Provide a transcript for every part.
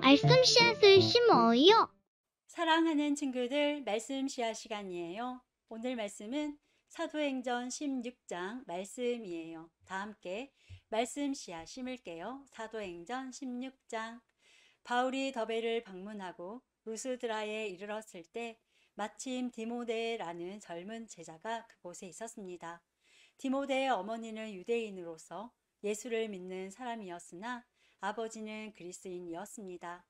말씀 씨앗을 심어요. 사랑하는 친구들, 말씀 씨앗 시간이에요. 오늘 말씀은 사도행전 16장 말씀이에요. 다 함께 말씀 씨앗 심을게요. 사도행전 16장. 바울이 더베를 방문하고 루스드라에 이르렀을 때 마침 디모데라는 젊은 제자가 그곳에 있었습니다. 디모데의 어머니는 유대인으로서 예수를 믿는 사람이었으나 아버지는 그리스인이었습니다.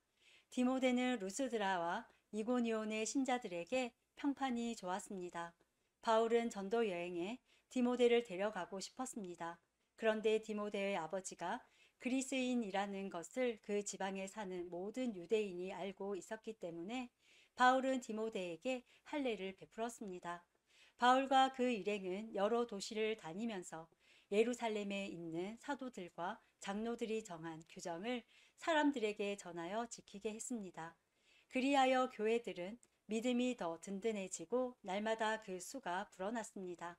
디모데는 루스드라와 이고니온의 신자들에게 평판이 좋았습니다. 바울은 전도 여행에 디모데를 데려가고 싶었습니다. 그런데 디모데의 아버지가 그리스인이라는 것을 그 지방에 사는 모든 유대인이 알고 있었기 때문에 바울은 디모데에게 할례를 베풀었습니다. 바울과 그 일행은 여러 도시를 다니면서 예루살렘에 있는 사도들과 장로들이 정한 규정을 사람들에게 전하여 지키게 했습니다. 그리하여 교회들은 믿음이 더 든든해지고 날마다 그 수가 불어났습니다.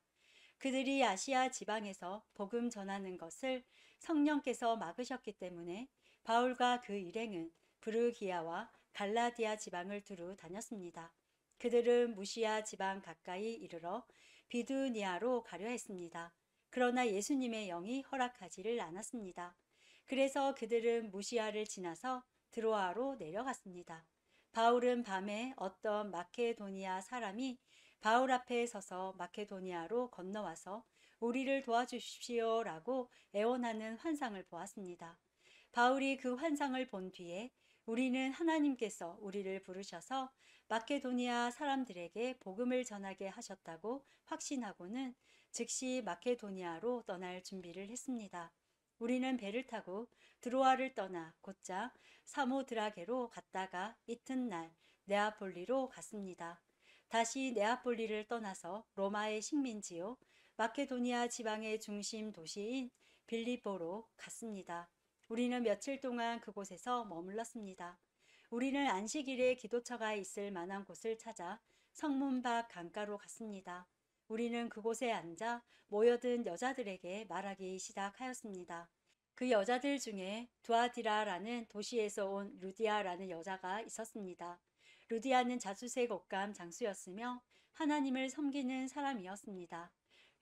그들이 아시아 지방에서 복음 전하는 것을 성령께서 막으셨기 때문에 바울과 그 일행은 브르기아와 갈라디아 지방을 두루 다녔습니다. 그들은 무시아 지방 가까이 이르러 비두니아로 가려 했습니다. 그러나 예수님의 영이 허락하지를 않았습니다. 그래서 그들은 무시아를 지나서 드로아로 내려갔습니다. 바울은 밤에 어떤 마케도니아 사람이 바울 앞에 서서 마케도니아로 건너와서 우리를 도와주십시오라고 애원하는 환상을 보았습니다. 바울이 그 환상을 본 뒤에 우리는 하나님께서 우리를 부르셔서 마케도니아 사람들에게 복음을 전하게 하셨다고 확신하고는 즉시 마케도니아로 떠날 준비를 했습니다. 우리는 배를 타고 드로아를 떠나 곧장 사모드라게로 갔다가 이튿날 네아폴리로 갔습니다. 다시 네아폴리를 떠나서 로마의 식민지요 마케도니아 지방의 중심 도시인 빌립보로 갔습니다. 우리는 며칠 동안 그곳에서 머물렀습니다. 우리는 안식일에 기도처가 있을 만한 곳을 찾아 성문 밖 강가로 갔습니다. 우리는 그곳에 앉아 모여든 여자들에게 말하기 시작하였습니다. 그 여자들 중에 두아디라라는 도시에서 온 루디아라는 여자가 있었습니다. 루디아는 자주색 옷감 장수였으며 하나님을 섬기는 사람이었습니다.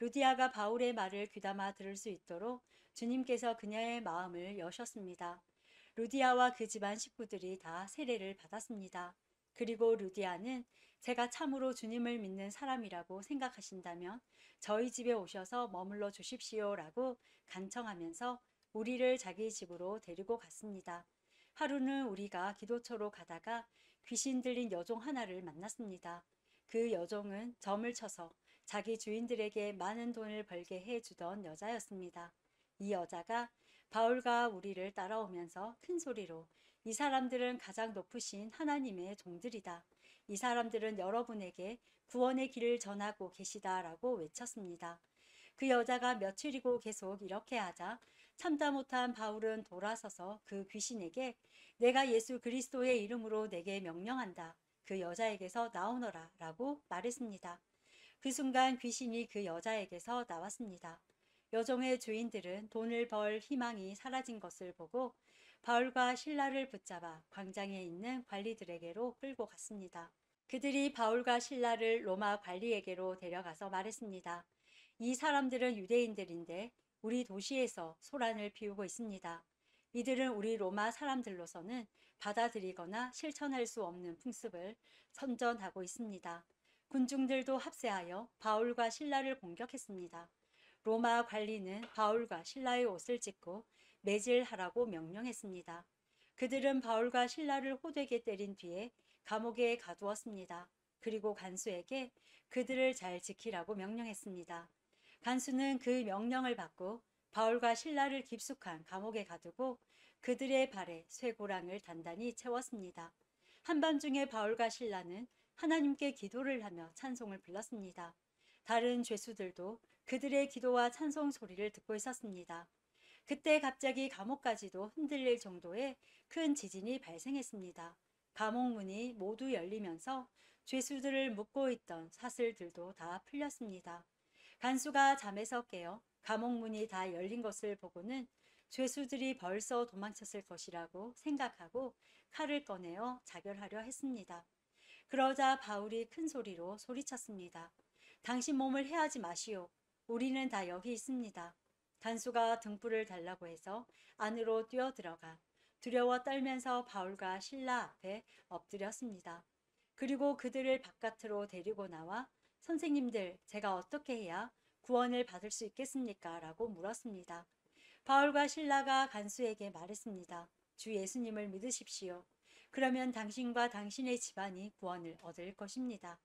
루디아가 바울의 말을 귀담아 들을 수 있도록 주님께서 그녀의 마음을 여셨습니다. 루디아와 그 집안 식구들이 다 세례를 받았습니다. 그리고 루디아는 제가 참으로 주님을 믿는 사람이라고 생각하신다면 저희 집에 오셔서 머물러 주십시오라고 간청하면서 우리를 자기 집으로 데리고 갔습니다. 하루는 우리가 기도처로 가다가 귀신 들린 여종 하나를 만났습니다. 그 여종은 점을 쳐서 자기 주인들에게 많은 돈을 벌게 해주던 여자였습니다. 이 여자가 바울과 우리를 따라오면서 큰 소리로 이 사람들은 가장 높으신 하나님의 종들이다. 이 사람들은 여러분에게 구원의 길을 전하고 계시다라고 외쳤습니다. 그 여자가 며칠이고 계속 이렇게 하자 참다 못한 바울은 돌아서서 그 귀신에게 내가 예수 그리스도의 이름으로 내게 명령한다. 그 여자에게서 나오너라 라고 말했습니다. 그 순간 귀신이 그 여자에게서 나왔습니다. 여종의 주인들은 돈을 벌 희망이 사라진 것을 보고 바울과 신라를 붙잡아 광장에 있는 관리들에게로 끌고 갔습니다. 그들이 바울과 신라를 로마 관리에게로 데려가서 말했습니다. 이 사람들은 유대인들인데 우리 도시에서 소란을 피우고 있습니다. 이들은 우리 로마 사람들로서는 받아들이거나 실천할 수 없는 풍습을 선전하고 있습니다. 군중들도 합세하여 바울과 신라를 공격했습니다. 로마 관리는 바울과 신라의 옷을 찢고 매질하라고 명령했습니다. 그들은 바울과 신라를 호되게 때린 뒤에 감옥에 가두었습니다. 그리고 간수에게 그들을 잘 지키라고 명령했습니다. 간수는 그 명령을 받고 바울과 신라를 깊숙한 감옥에 가두고 그들의 발에 쇠고랑을 단단히 채웠습니다. 한밤중에 바울과 신라는 하나님께 기도를 하며 찬송을 불렀습니다. 다른 죄수들도 그들의 기도와 찬송 소리를 듣고 있었습니다. 그때 갑자기 감옥까지도 흔들릴 정도의 큰 지진이 발생했습니다. 감옥 문이 모두 열리면서 죄수들을 묶고 있던 사슬들도 다 풀렸습니다. 간수가 잠에서 깨어 감옥 문이 다 열린 것을 보고는 죄수들이 벌써 도망쳤을 것이라고 생각하고 칼을 꺼내어 자결하려 했습니다. 그러자 바울이 큰 소리로 소리쳤습니다. 당신 몸을 해하지 마시오. 우리는 다 여기 있습니다. 간수가 등불을 달라고 해서 안으로 뛰어들어가 두려워 떨면서 바울과 신라 앞에 엎드렸습니다. 그리고 그들을 바깥으로 데리고 나와 선생님들, 제가 어떻게 해야 구원을 받을 수 있겠습니까? 라고 물었습니다. 바울과 신라가 간수에게 말했습니다. 주 예수님을 믿으십시오. 그러면 당신과 당신의 집안이 구원을 얻을 것입니다.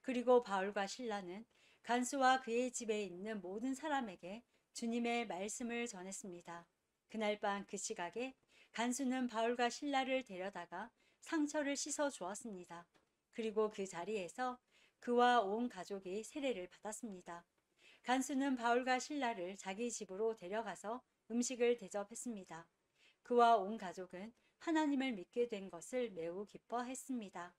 그리고 바울과 신라는 간수와 그의 집에 있는 모든 사람에게 주님의 말씀을 전했습니다. 그날 밤 그 시각에 간수는 바울과 신라를 데려다가 상처를 씻어 주었습니다. 그리고 그 자리에서 그와 온 가족이 세례를 받았습니다. 간수는 바울과 신라를 자기 집으로 데려가서 음식을 대접했습니다. 그와 온 가족은 하나님을 믿게 된 것을 매우 기뻐했습니다.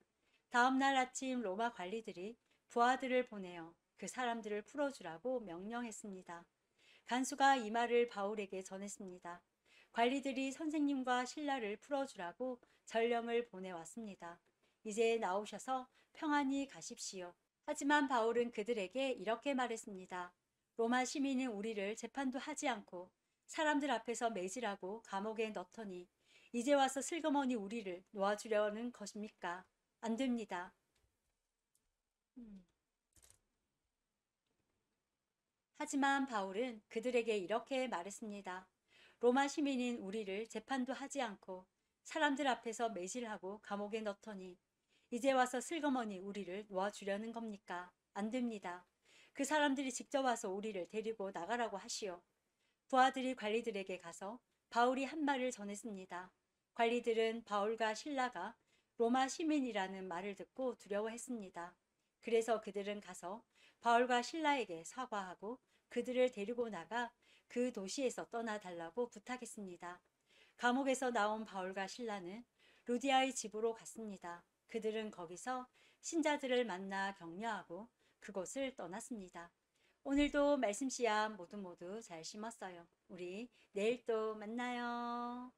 다음 날 아침 로마 관리들이 부하들을 보내어 그 사람들을 풀어주라고 명령했습니다. 간수가 이 말을 바울에게 전했습니다. 관리들이 선생님과 신라를 풀어주라고 전령을 보내왔습니다. 이제 나오셔서 평안히 가십시오. 하지만 바울은 그들에게 이렇게 말했습니다. 로마 시민은 우리를 재판도 하지 않고 사람들 앞에서 매질하고 감옥에 넣더니 이제 와서 슬그머니 우리를 놓아주려는 것입니까? 안 됩니다. 하지만 바울은 그들에게 이렇게 말했습니다. 로마 시민인 우리를 재판도 하지 않고 사람들 앞에서 매질하고 감옥에 넣더니 이제 와서 슬그머니 우리를 놓아주려는 겁니까? 안 됩니다. 그 사람들이 직접 와서 우리를 데리고 나가라고 하시오. 부하들이 관리들에게 가서 바울이 한 말을 전했습니다. 관리들은 바울과 신라가 로마 시민이라는 말을 듣고 두려워했습니다. 그래서 그들은 가서 바울과 신라에게 사과하고 그들을 데리고 나가 그 도시에서 떠나달라고 부탁했습니다. 감옥에서 나온 바울과 신라는 루디아의 집으로 갔습니다. 그들은 거기서 신자들을 만나 격려하고 그곳을 떠났습니다. 오늘도 말씀 씨앗 모두 잘 심었어요. 우리 내일 또 만나요.